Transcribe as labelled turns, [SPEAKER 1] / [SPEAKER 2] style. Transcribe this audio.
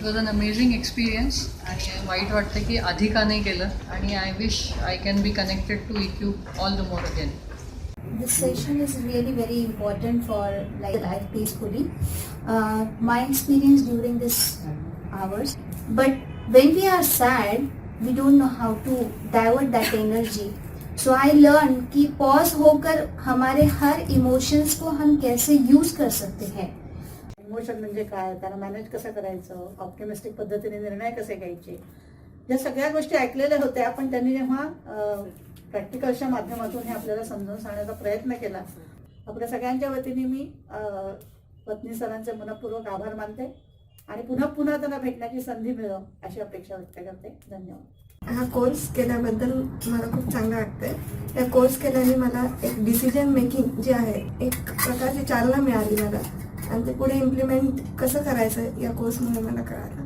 [SPEAKER 1] Was an amazing experience आणि वाईट वाटतं की आधी का नाही केलं आणि I wish I can be connected to ecube all the more again.
[SPEAKER 2] This session is really very important for like life peacefully. My experience during this hours. But when we are sad, we don't know how to divert that energy. So I learned कि pause होकर हमारे हर emotions को हम कैसे use कर सकते हैं.
[SPEAKER 3] Emotion म्हणजे काय, त्याला मॅनेज कसं करायचं, ऑप्टिमिस्टिक पद्धतीने निर्णय कसे घ्यायचे, या सगळ्या गोष्टी ऐकलेल्या होत्या. पण त्यांनी जेव्हा प्रॅक्टिकलच्या माध्यमातून हे आपल्याला समजावून सांगण्याचा प्रयत्न केला, आपल्या सगळ्यांच्या वतीने मी पत्नी सरांचे मनपूर्वक आभार मानते आणि पुन्हा पुन्हा त्यांना भेटण्याची संधी मिळव अशी अपेक्षा व्यक्त करते. धन्यवाद.
[SPEAKER 4] हा कोर्स केल्याबद्दल मला खूप चांगलं वाटतंय. या कोर्स केल्याने मला एक डिसिजन मेकिंग जे आहे एक प्रकारची चालना मिळाली मला आणि ते पुढे इम्प्लिमेंट कसं करायचं या कोर्समुळे मला कळालं.